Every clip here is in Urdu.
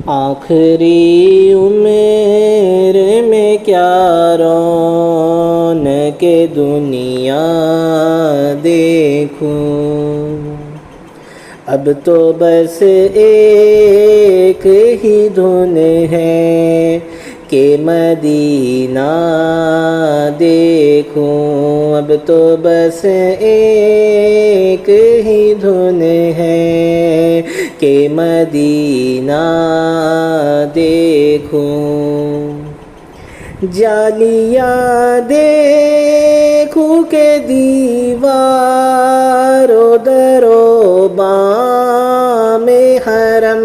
آخری عمر میں کیا رونق دنیا دیکھوں، اب تو بس ایک ہی دھن ہے کہ مدینہ دیکھوں، اب تو بس ایک ہی دھن ہے کہ مدینہ دیکھوں۔ جالیاں دیکھوں کہ دیوار و در و بام حرم،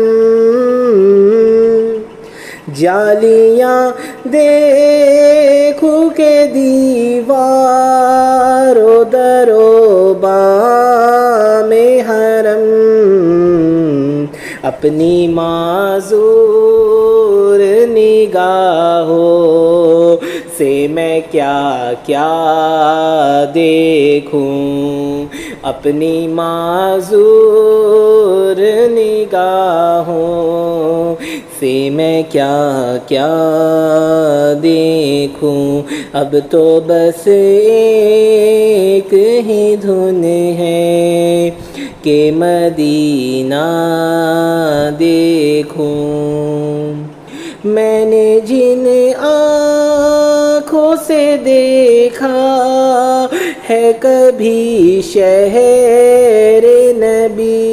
جالیاں دیکھوں کہ دیوار و در و بام حرم، اپنی معذور نگاہوں سے میں کیا کیا دیکھوں، اپنی معذور نگاہوں سے میں کیا کیا دیکھوں، اب تو بس ایک ہی دھن ہے کہ مدینہ دیکھوں۔ میں نے جن آنکھوں سے دیکھا ہے کبھی شہر نبی،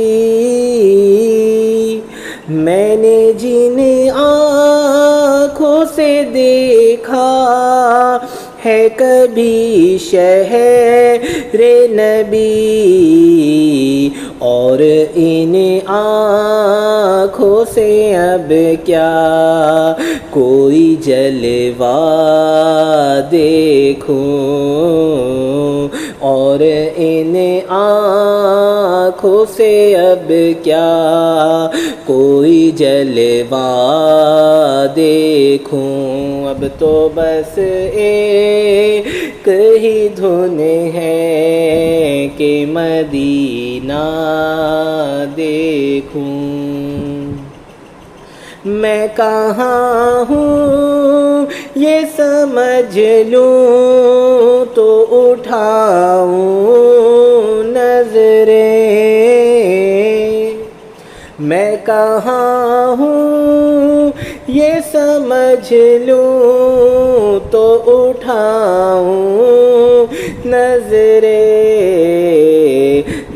میں نے جن آنکھوں سے دیکھا ہے کبھی شہر نبی، اور ان آنکھوں سے اب کیا کوئی جلوہ دیکھوں، اور ان آنکھوں سے اب کیا کوئی جلوہ دیکھوں، اب تو بس ایک ہی دھن ہے کہ مدینہ دیکھوں۔ میں کہاں ہوں یہ سمجھ لوں تو اٹھاؤں نظریں، میں کہاں ہوں یہ سمجھ لوں تو اٹھاؤں نظریں،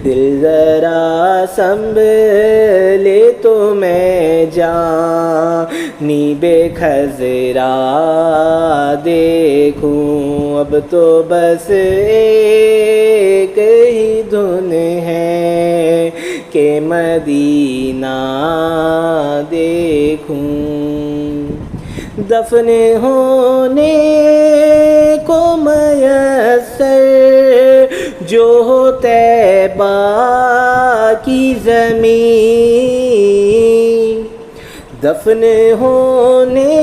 دل ذرا سنبھلے تو میں جانی بے خضرا دیکھوں، اب تو بس ایک ہی دھن ہے کہ مدینہ دیکھوں۔ دفن ہونے کو میسر جو ہو طیبہ کی زمین، دفن ہونے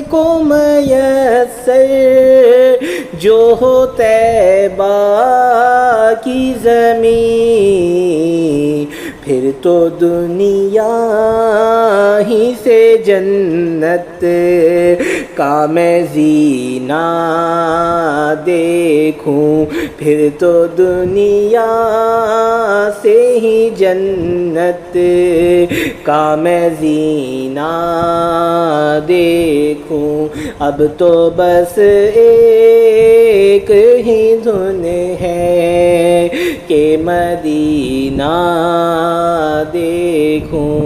کو میسر جو ہو طیبہ کی زمین، پھر تو دنیا ہی سے جنت کا میں زینہ دیکھوں، پھر تو دنیا سے ہی جنت کا میں زینہ دیکھوں، اب تو بس ایک ہی دھن ہے کہ مدینہ دیکھوں۔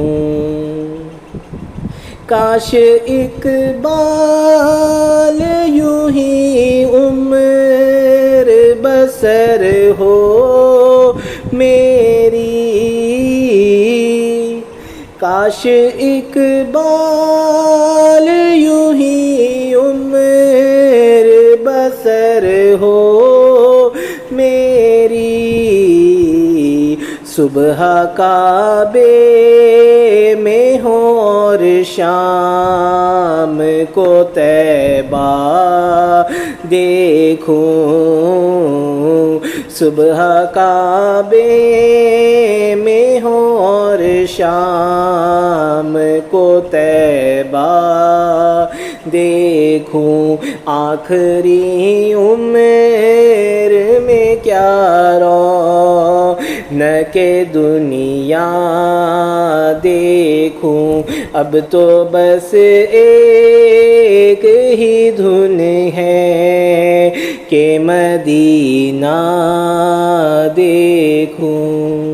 کاش اقبال یوں ہی عمر بسر ہو میری، کاش اقبال یوں ہی عمر بسر ہو میری، صبح کعبے میں ہو اور شام کو طیبہ دیکھوں، صبح کعبے میں ہو اور شام شام کو طیبہ دیکھوں آخری عمر میں کیا رونق دنیا دیکھوں اب تو بس ایک ہی دھن ہے کہ مدینہ دیکھوں